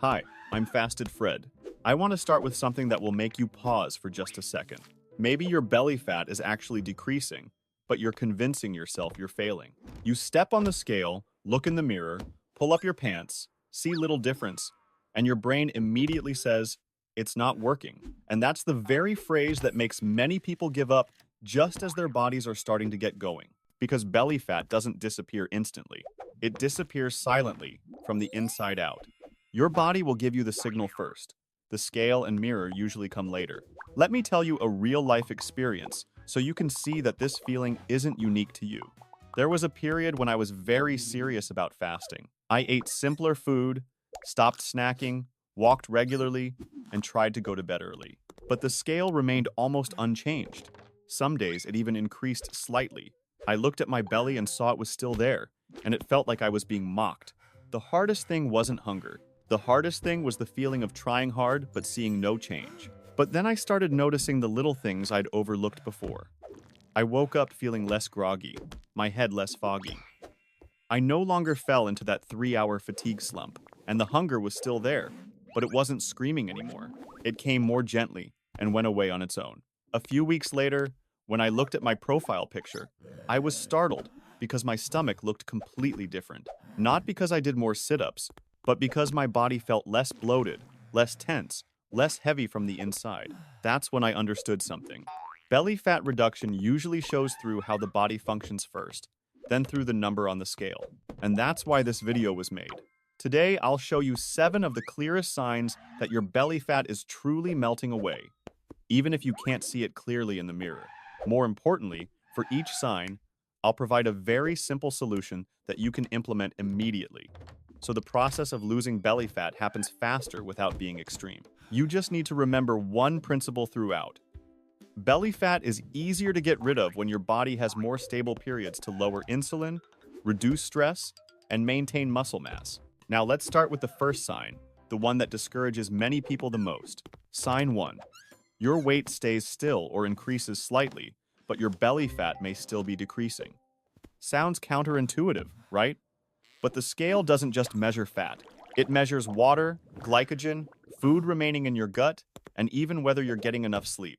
Hi, I'm Fasted Fred. I want to start with something that will make you pause for just a second. Maybe your belly fat is actually decreasing, but you're convincing yourself you're failing. You step on the scale, look in the mirror, pull up your pants, see little difference, and your brain immediately says, it's not working. And that's the very phrase that makes many people give up just as their bodies are starting to get going. Because belly fat doesn't disappear instantly. It disappears silently from the inside out. Your body will give you the signal first. The scale and mirror usually come later. Let me tell you a real-life experience so you can see that this feeling isn't unique to you. There was a period when I was very serious about fasting. I ate simpler food, stopped snacking, walked regularly, and tried to go to bed early. But the scale remained almost unchanged. Some days it even increased slightly. I looked at my belly and saw it was still there, and it felt like I was being mocked. The hardest thing wasn't hunger. The hardest thing was the feeling of trying hard but seeing no change. But then I started noticing the little things I'd overlooked before. I woke up feeling less groggy, my head less foggy. I no longer fell into that 3-hour fatigue slump, and the hunger was still there, but it wasn't screaming anymore. It came more gently and went away on its own. A few weeks later, when I looked at my profile picture, I was startled because my stomach looked completely different. Not because I did more sit-ups, but because my body felt less bloated, less tense, less heavy from the inside. That's when I understood something. Belly fat reduction usually shows through how the body functions first, then through the number on the scale. And that's why this video was made. Today, I'll show you 7 of the clearest signs that your belly fat is truly melting away, even if you can't see it clearly in the mirror. More importantly, for each sign, I'll provide a very simple solution that you can implement immediately. So the process of losing belly fat happens faster without being extreme. You just need to remember one principle throughout. Belly fat is easier to get rid of when your body has more stable periods to lower insulin, reduce stress, and maintain muscle mass. Now let's start with the first sign, the one that discourages many people the most. Sign 1. Your weight stays still or increases slightly, but your belly fat may still be decreasing. Sounds counterintuitive, right? But the scale doesn't just measure fat. It measures water, glycogen, food remaining in your gut, and even whether you're getting enough sleep.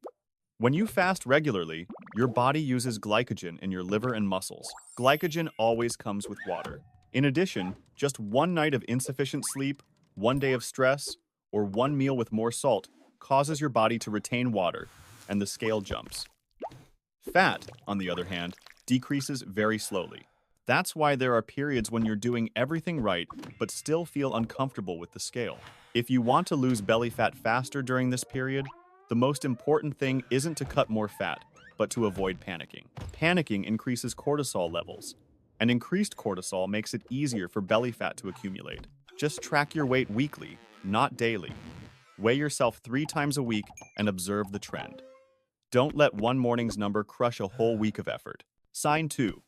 When you fast regularly, your body uses glycogen in your liver and muscles. Glycogen always comes with water. In addition, just one night of insufficient sleep, one day of stress, or one meal with more salt causes your body to retain water, and the scale jumps. Fat, on the other hand, decreases very slowly. That's why there are periods when you're doing everything right, but still feel uncomfortable with the scale. If you want to lose belly fat faster during this period, the most important thing isn't to cut more fat, but to avoid panicking. Panicking increases cortisol levels, and increased cortisol makes it easier for belly fat to accumulate. Just track your weight weekly, not daily. Weigh yourself 3 times a week and observe the trend. Don't let one morning's number crush a whole week of effort. Sign 2.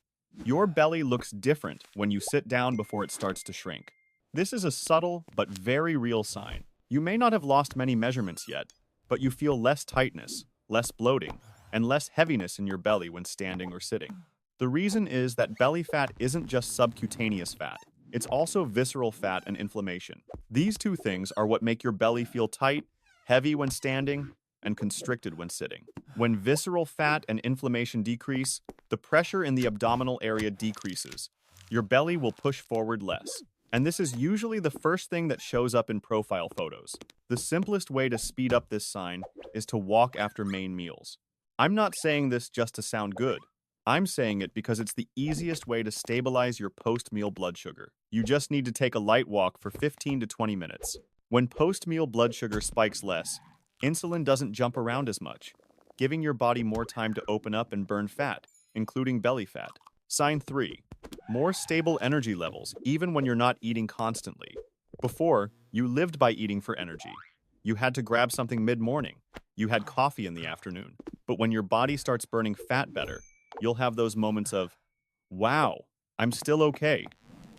Your belly looks different when you sit down before it starts to shrink. This is a subtle but very real sign. You may not have lost many measurements yet, but you feel less tightness, less bloating, and less heaviness in your belly when standing or sitting. The reason is that belly fat isn't just subcutaneous fat. It's also visceral fat and inflammation. These 2 things are what make your belly feel tight, heavy when standing, and constricted when sitting. When visceral fat and inflammation decrease, the pressure in the abdominal area decreases. Your belly will push forward less. And this is usually the first thing that shows up in profile photos. The simplest way to speed up this sign is to walk after main meals. I'm not saying this just to sound good. I'm saying it because it's the easiest way to stabilize your post-meal blood sugar. You just need to take a light walk for 15 to 20 minutes. When post-meal blood sugar spikes less, insulin doesn't jump around as much, giving your body more time to open up and burn fat, including belly fat. Sign 3. More stable energy levels, even when you're not eating constantly. Before, you lived by eating for energy. You had to grab something mid-morning. You had coffee in the afternoon. But when your body starts burning fat better, you'll have those moments of, wow, I'm still okay.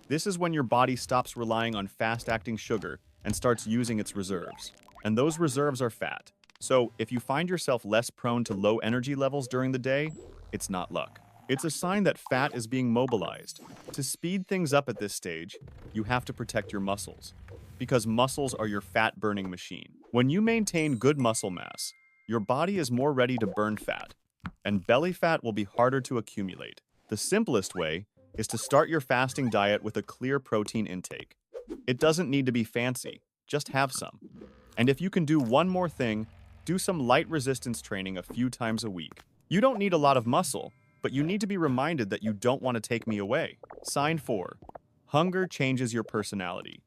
This is when your body stops relying on fast-acting sugar and starts using its reserves. And those reserves are fat. So if you find yourself less prone to low energy levels during the day, it's not luck. It's a sign that fat is being mobilized. To speed things up at this stage, you have to protect your muscles. because muscles are your fat-burning machine. When you maintain good muscle mass, your body is more ready to burn fat, and belly fat will be harder to accumulate. The simplest way is to start your fasting diet with a clear protein intake. It doesn't need to be fancy, just have some. And if you can do one more thing, do some light resistance training a few times a week. You don't need a lot of muscle, but you need to be reminded that you don't want to take me away. Sign 4. Hunger changes your personality.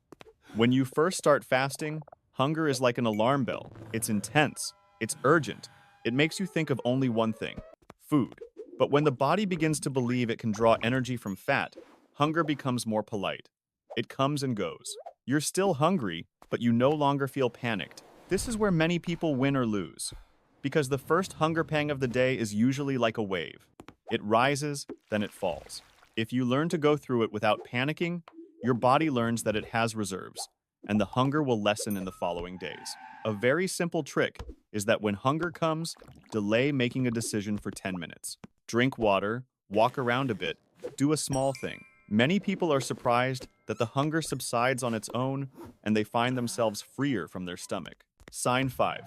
When you first start fasting, hunger is like an alarm bell. It's intense. It's urgent. It makes you think of only one thing: food. But when the body begins to believe it can draw energy from fat, hunger becomes more polite. It comes and goes. You're still hungry, but you no longer feel panicked. This is where many people win or lose, because the first hunger pang of the day is usually like a wave. It rises, then it falls. If you learn to go through it without panicking, your body learns that it has reserves, and the hunger will lessen in the following days. A very simple trick is that when hunger comes, delay making a decision for 10 minutes. Drink water, walk around a bit, do a small thing. Many people are surprised that the hunger subsides on its own and they find themselves freer from their stomach. Sign 5.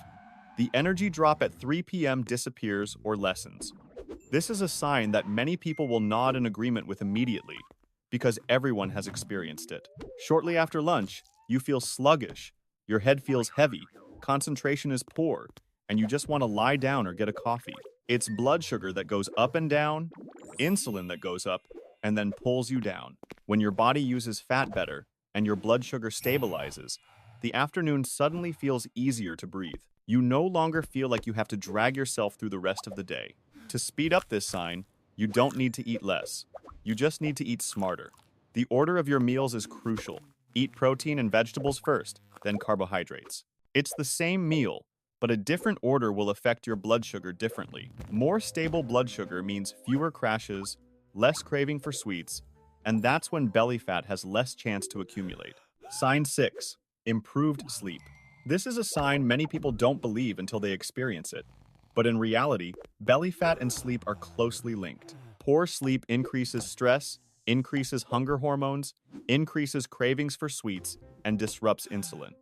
The energy drop at 3 p.m. disappears or lessens. This is a sign that many people will nod in agreement with immediately, because everyone has experienced it. Shortly after lunch, you feel sluggish, your head feels heavy, concentration is poor, and you just want to lie down or get a coffee. It's blood sugar that goes up and down, insulin that goes up, and then pulls you down. When your body uses fat better and your blood sugar stabilizes, the afternoon suddenly feels easier to breathe. You no longer feel like you have to drag yourself through the rest of the day. To speed up this sign, you don't need to eat less. You just need to eat smarter. The order of your meals is crucial. Eat protein and vegetables first, then carbohydrates. It's the same meal, but a different order will affect your blood sugar differently. More stable blood sugar means fewer crashes, less craving for sweets, and that's when belly fat has less chance to accumulate. Sign 6. Improved sleep. This is a sign many people don't believe until they experience it. But in reality, belly fat and sleep are closely linked. Poor sleep increases stress, increases hunger hormones, increases cravings for sweets, and disrupts insulin.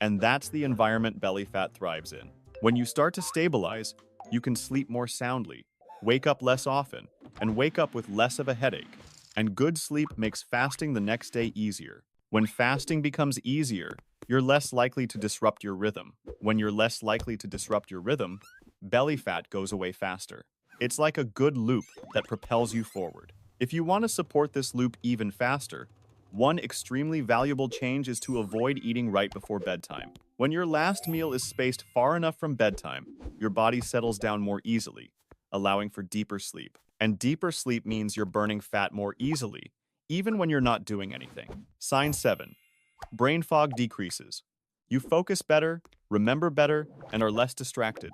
And that's the environment belly fat thrives in. When you start to stabilize, you can sleep more soundly, wake up less often, and wake up with less of a headache. And good sleep makes fasting the next day easier. When fasting becomes easier, you're less likely to disrupt your rhythm. When you're less likely to disrupt your rhythm, belly fat goes away faster. It's like a good loop that propels you forward. If you want to support this loop even faster, one extremely valuable change is to avoid eating right before bedtime. When your last meal is spaced far enough from bedtime, your body settles down more easily, allowing for deeper sleep. And deeper sleep means you're burning fat more easily, even when you're not doing anything. Sign 7. Brain fog decreases. You focus better, remember better, and are less distracted.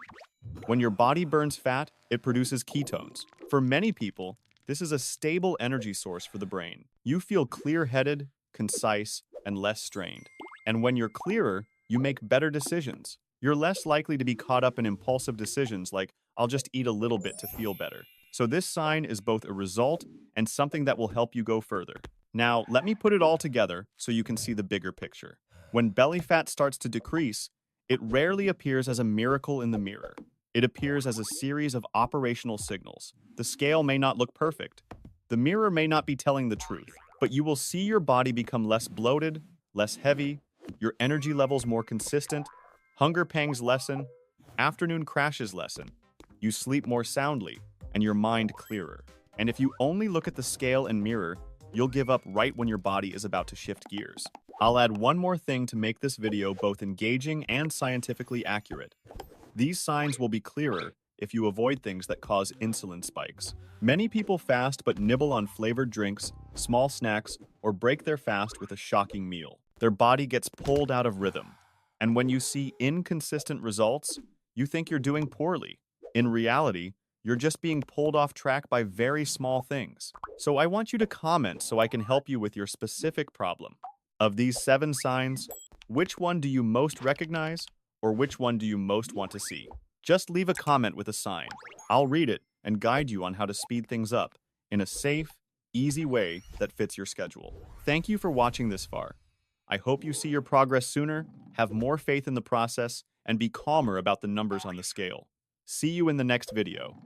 When your body burns fat, it produces ketones. For many people, this is a stable energy source for the brain. You feel clear-headed, concise, and less strained. And when you're clearer, you make better decisions. You're less likely to be caught up in impulsive decisions like, I'll just eat a little bit to feel better. So this sign is both a result and something that will help you go further. Now, let me put it all together so you can see the bigger picture. When belly fat starts to decrease, it rarely appears as a miracle in the mirror. It appears as a series of operational signals. The scale may not look perfect. The mirror may not be telling the truth, but you will see your body become less bloated, less heavy, your energy levels more consistent, hunger pangs lessen, afternoon crashes lessen, you sleep more soundly, and your mind clearer. And if you only look at the scale and mirror, you'll give up right when your body is about to shift gears. I'll add one more thing to make this video both engaging and scientifically accurate. These signs will be clearer if you avoid things that cause insulin spikes. Many people fast but nibble on flavored drinks, small snacks, or break their fast with a shocking meal. Their body gets pulled out of rhythm. And when you see inconsistent results, you think you're doing poorly. In reality, you're just being pulled off track by very small things. So I want you to comment so I can help you with your specific problem. Of these 7 signs, which one do you most recognize, or which one do you most want to see? Just leave a comment with a sign. I'll read it and guide you on how to speed things up in a safe, easy way that fits your schedule. Thank you for watching this far. I hope you see your progress sooner, have more faith in the process, and be calmer about the numbers on the scale. See you in the next video.